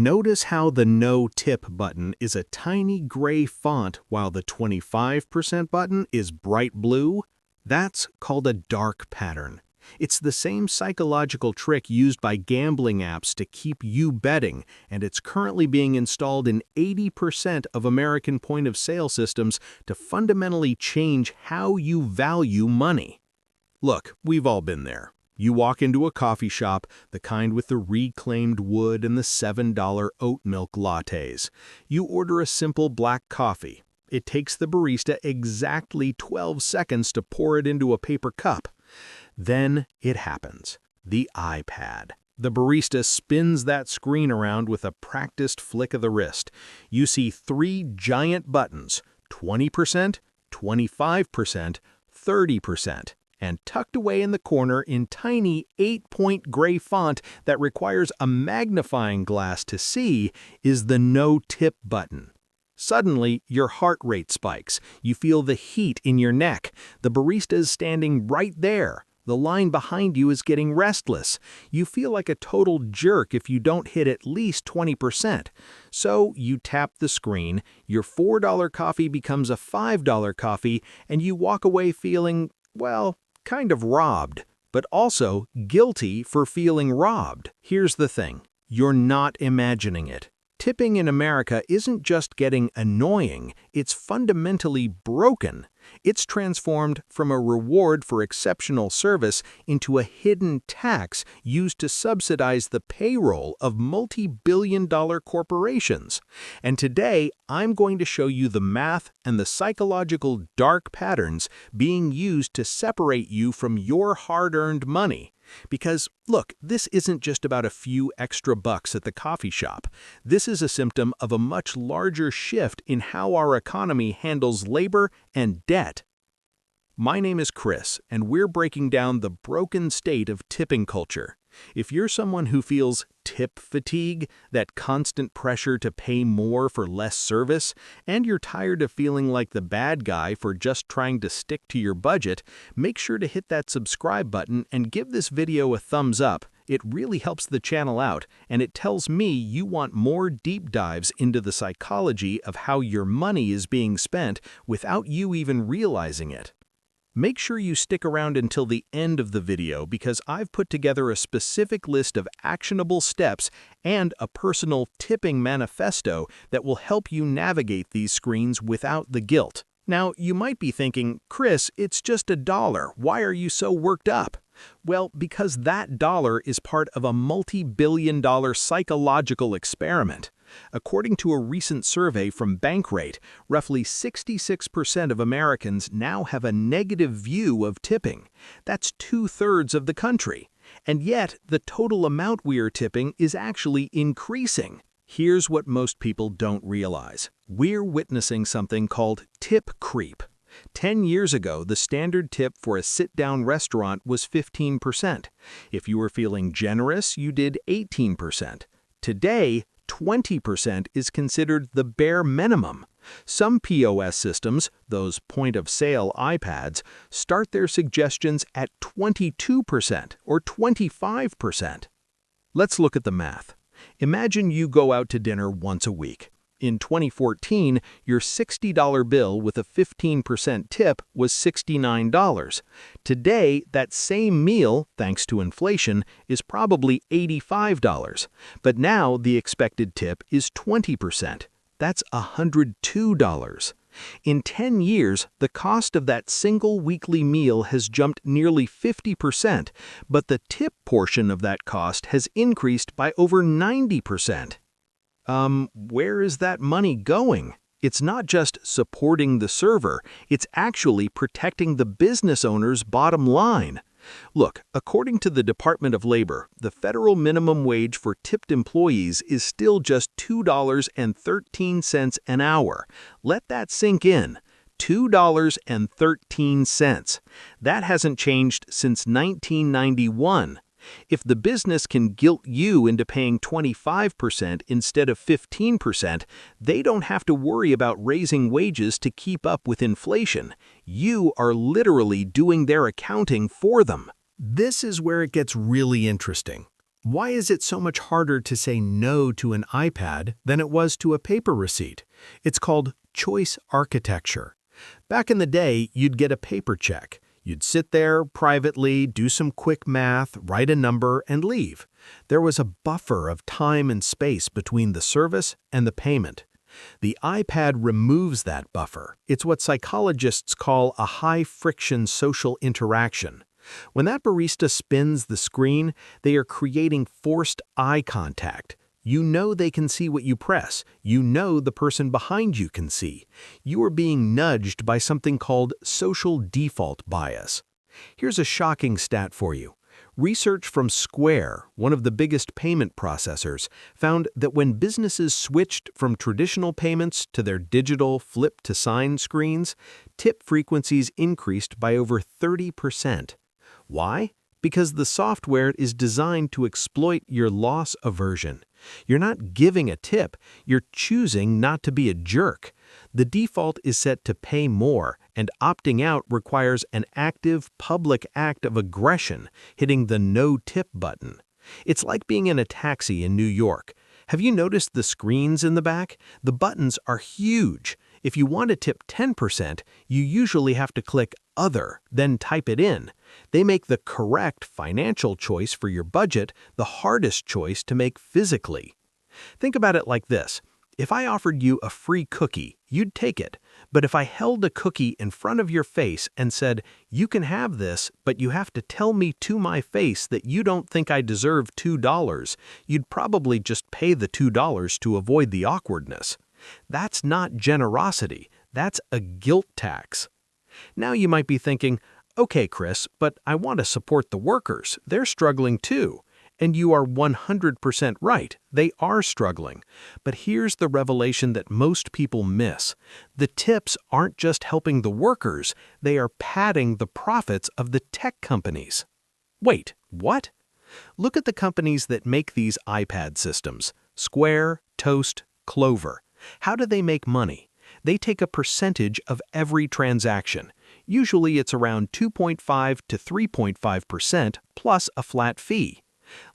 Notice how the No Tip button is a tiny gray font while the 25% button is bright blue? That's called a dark pattern. It's the same psychological trick used by gambling apps to keep you betting, and it's currently being installed in 80% of American point-of-sale systems to fundamentally change how you value money. Look, we've all been there. You walk into a coffee shop, the kind with the reclaimed wood and the $7 oat milk lattes. You order a simple black coffee. It takes the barista exactly 12 seconds to pour it into a paper cup. Then it happens. The iPad. The barista spins that screen around with a practiced flick of the wrist. You see 3 giant buttons, 20%, 25%, 30%. And tucked away in the corner in tiny 8-point gray font that requires a magnifying glass to see is the No Tip button. Suddenly, your heart rate spikes. You feel the heat in your neck. The barista is standing right there. The line behind you is getting restless. You feel like a total jerk if you don't hit at least 20%. So you tap the screen, your $4 coffee becomes a $5 coffee, and you walk away feeling, well, kind of robbed, but also guilty for feeling robbed. Here's the thing. You're not imagining it. Tipping in America isn't just getting annoying, it's fundamentally broken. It's transformed from a reward for exceptional service into a hidden tax used to subsidize the payroll of multi-billion-dollar corporations. And today, I'm going to show you the math and the psychological dark patterns being used to separate you from your hard-earned money. Because, look, this isn't just about a few extra bucks at the coffee shop. This is a symptom of a much larger shift in how our economy handles labor and debt. My name is Chris, and we're breaking down the broken state of tipping culture. If you're someone who feels tip fatigue, that constant pressure to pay more for less service, and you're tired of feeling like the bad guy for just trying to stick to your budget, make sure to hit that subscribe button and give this video a thumbs up. It really helps the channel out, and it tells me you want more deep dives into the psychology of how your money is being spent without you even realizing it. Make sure you stick around until the end of the video because I've put together a specific list of actionable steps and a personal tipping manifesto that will help you navigate these screens without the guilt. Now, you might be thinking, Chris, it's just $1. Why are you so worked up? Well, because that dollar is part of a multi-billion-dollar psychological experiment. According to a recent survey from Bankrate, roughly 66% of Americans now have a negative view of tipping. That's 2/3 of the country. And yet, the total amount we are tipping is actually increasing. Here's what most people don't realize. We're witnessing something called tip creep. 10 years ago, the standard tip for a sit-down restaurant was 15%. If you were feeling generous, you did 18%. Today, 20% is considered the bare minimum. Some POS systems, those point-of-sale iPads, start their suggestions at 22% or 25%. Let's look at the math. Imagine you go out to dinner once a week. In 2014, your $60 bill with a 15% tip was $69. Today, that same meal, thanks to inflation, is probably $85. But now the expected tip is 20%. That's $102. In 10 years, the cost of that single weekly meal has jumped nearly 50%, but the tip portion of that cost has increased by over 90%. Where is that money going? It's not just supporting the server, it's actually protecting the business owner's bottom line. Look, according to the Department of Labor, the federal minimum wage for tipped employees is still just $2.13 an hour. Let that sink in. $2.13. That hasn't changed since 1991. If the business can guilt you into paying 25% instead of 15%, they don't have to worry about raising wages to keep up with inflation. You are literally doing their accounting for them. This is where it gets really interesting. Why is it so much harder to say no to an iPad than it was to a paper receipt? It's called choice architecture. Back in the day, you'd get a paper check. You'd sit there privately, do some quick math, write a number, and leave. There was a buffer of time and space between the service and the payment. The iPad removes that buffer. It's what psychologists call a high-friction social interaction. When that barista spins the screen, they are creating forced eye contact. You know they can see what you press. You know the person behind you can see. You are being nudged by something called social default bias. Here's a shocking stat for you. Research from Square, one of the biggest payment processors, found that when businesses switched from traditional payments to their digital flip-to-sign screens, tip frequencies increased by over 30%. Why? Because the software is designed to exploit your loss aversion. You're not giving a tip, you're choosing not to be a jerk. The default is set to pay more, and opting out requires an active public act of aggression, hitting the no tip button. It's like being in a taxi in New York. Have you noticed the screens in the back? The buttons are huge. If you want to tip 10%, you usually have to click Other, then type it in. They make the correct financial choice for your budget the hardest choice to make physically. Think about it like this. If I offered you a free cookie, you'd take it. But if I held a cookie in front of your face and said, "You can have this, but you have to tell me to my face that you don't think I deserve $2, you'd probably just pay the $2 to avoid the awkwardness. That's not generosity, that's a guilt tax. Now you might be thinking, okay, Chris, but I want to support the workers. They're struggling too. And you are 100% right. They are struggling. But here's the revelation that most people miss. The tips aren't just helping the workers, they are padding the profits of the tech companies. Wait, what? Look at the companies that make these iPad systems. Square, Toast, Clover. How do they make money? They take a percentage of every transaction. Usually it's around 2.5 to 3.5% plus a flat fee.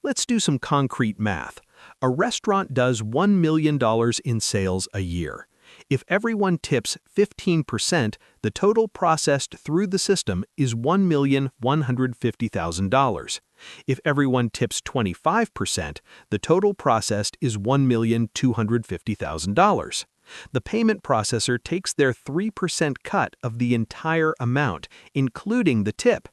Let's do some concrete math. A restaurant does $1 million in sales a year. If everyone tips 15%, the total processed through the system is $1,150,000. If everyone tips 25%, the total processed is $1,250,000. The payment processor takes their 3% cut of the entire amount, including the tip.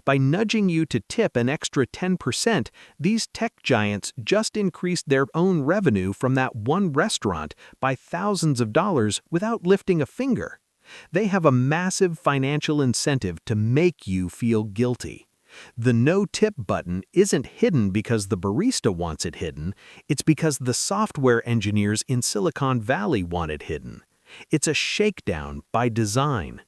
By nudging you to tip an extra 10%, these tech giants just increased their own revenue from that one restaurant by thousands of dollars without lifting a finger. They have a massive financial incentive to make you feel guilty. The no tip button isn't hidden because the barista wants it hidden, it's because the software engineers in Silicon Valley want it hidden. It's a shakedown by design.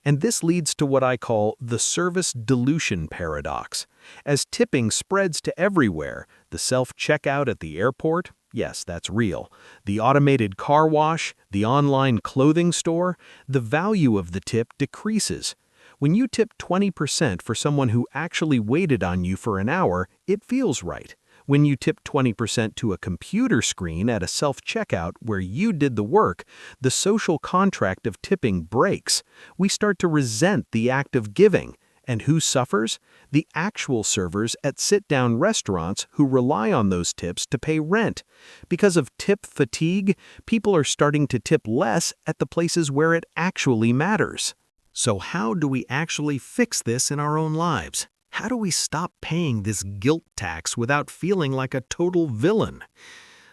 And this leads to what I call the service dilution paradox. As tipping spreads to everywhere, the self-checkout at the airport, yes, that's real, the automated car wash, the online clothing store, the value of the tip decreases. When you tip 20% for someone who actually waited on you for an hour, it feels right. When you tip 20% to a computer screen at a self-checkout where you did the work, the social contract of tipping breaks. We start to resent the act of giving. And who suffers? The actual servers at sit-down restaurants who rely on those tips to pay rent. Because of tip fatigue, people are starting to tip less at the places where it actually matters. So how do we actually fix this in our own lives? How do we stop paying this guilt tax without feeling like a total villain?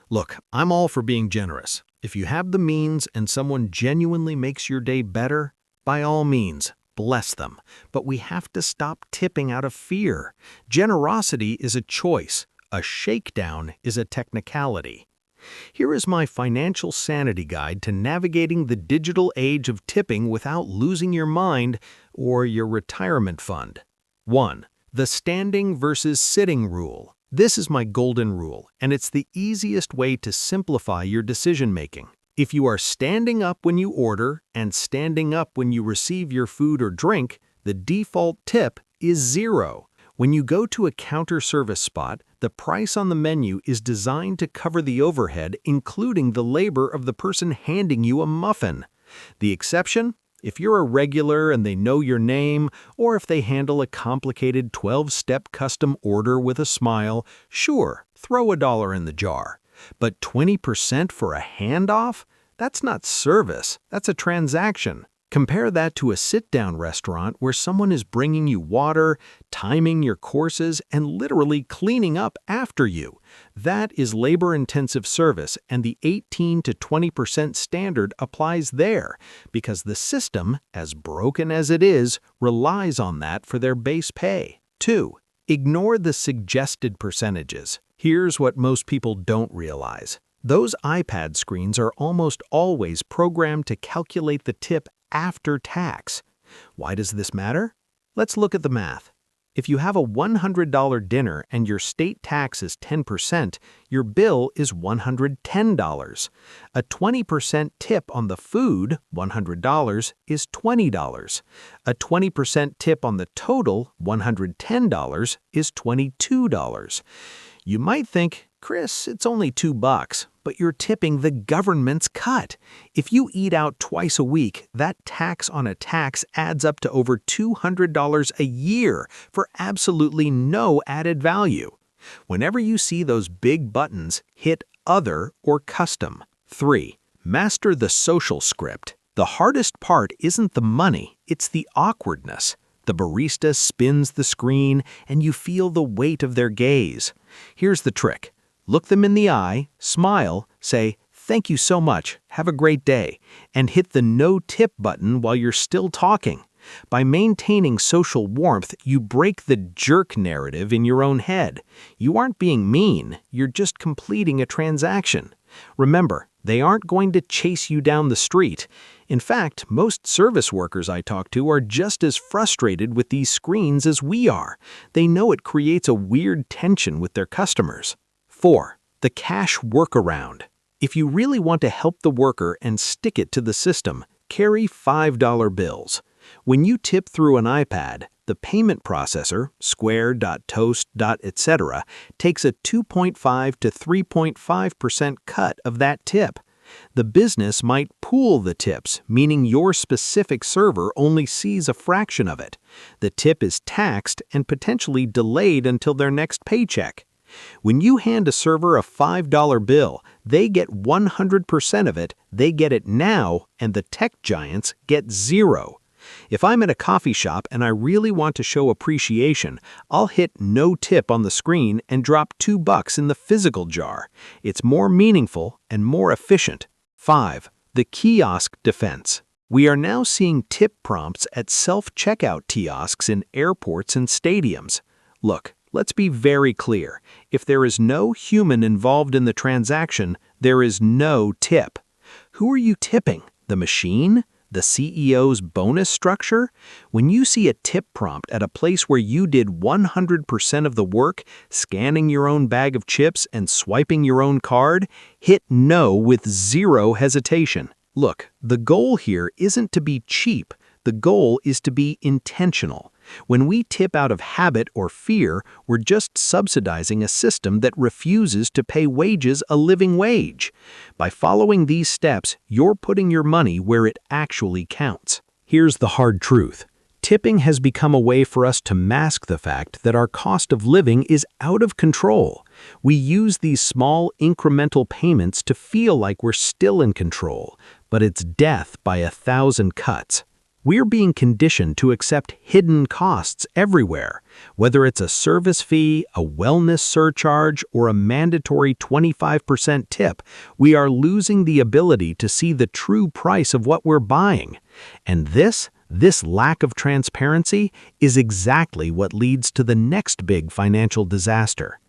Look, I'm all for being generous. If you have the means and someone genuinely makes your day better, by all means, bless them. But we have to stop tipping out of fear. Generosity is a choice. A shakedown is a technicality. Here is my financial sanity guide to navigating the digital age of tipping without losing your mind or your retirement fund. 1. The standing versus sitting rule. This is my golden rule, and it's the easiest way to simplify your decision-making. If you are standing up when you order and standing up when you receive your food or drink, the default tip is 0. When you go to a counter service spot, the price on the menu is designed to cover the overhead, including the labor of the person handing you a muffin. The exception? If you're a regular and they know your name, or if they handle a complicated 12-step custom order with a smile, sure, throw $1 in the jar. But 20% for a handoff? That's not service, that's a transaction. Compare that to a sit-down restaurant where someone is bringing you water, timing your courses, and literally cleaning up after you. That is labor-intensive service, and the 18 to 20% standard applies there because the system, as broken as it is, relies on that for their base pay. 2. Ignore the suggested percentages. Here's what most people don't realize. Those iPad screens are almost always programmed to calculate the tip after tax. Why does this matter? Let's look at the math. If you have a $100 dinner and your state tax is 10%, your bill is $110. A 20% tip on the food, $100, is $20. A 20% tip on the total, $110, is $22. You might think, Chris, it's only $2, but you're tipping the government's cut. If you eat out twice a week, that tax on a tax adds up to over $200 a year for absolutely no added value. Whenever you see those big buttons, hit Other or Custom. 3. Master the social script. The hardest part isn't the money, it's the awkwardness. The barista spins the screen, and you feel the weight of their gaze. Here's the trick. Look them in the eye, smile, say, "Thank you so much, have a great day," and hit the No Tip button while you're still talking. By maintaining social warmth, you break the jerk narrative in your own head. You aren't being mean, you're just completing a transaction. Remember, they aren't going to chase you down the street. In fact, most service workers I talk to are just as frustrated with these screens as we are. They know it creates a weird tension with their customers. 4. The cash workaround. If you really want to help the worker and stick it to the system, carry $5 bills. When you tip through an iPad, the payment processor, Square, Toast, etc., takes a 2.5 to 3.5% cut of that tip. The business might pool the tips, meaning your specific server only sees a fraction of it. The tip is taxed and potentially delayed until their next paycheck. When you hand a server a $5 bill, they get 100% of it, they get it now, and the tech giants get 0. If I'm at a coffee shop and I really want to show appreciation, I'll hit No Tip on the screen and drop $2 in the physical jar. It's more meaningful and more efficient. 5. The kiosk defense. We are now seeing tip prompts at self-checkout kiosks in airports and stadiums. Look, let's be very clear. If there is no human involved in the transaction, there is no tip. Who are you tipping? The machine? The CEO's bonus structure? When you see a tip prompt at a place where you did 100% of the work, scanning your own bag of chips and swiping your own card, hit No with 0 hesitation. Look, the goal here isn't to be cheap. The goal is to be intentional. When we tip out of habit or fear, we're just subsidizing a system that refuses to pay wages a living wage. By following these steps, you're putting your money where it actually counts. Here's the hard truth. Tipping has become a way for us to mask the fact that our cost of living is out of control. We use these small incremental payments to feel like we're still in control, but it's death by 1,000 cuts. We're being conditioned to accept hidden costs everywhere, whether it's a service fee, a wellness surcharge, or a mandatory 25% tip. We are losing the ability to see the true price of what we're buying. And this lack of transparency is exactly what leads to the next big financial disaster.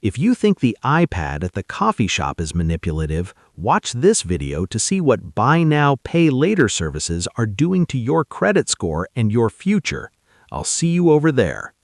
If you think the iPad at the coffee shop is manipulative, watch this video to see what buy now, pay later services are doing to your credit score and your future. I'll see you over there.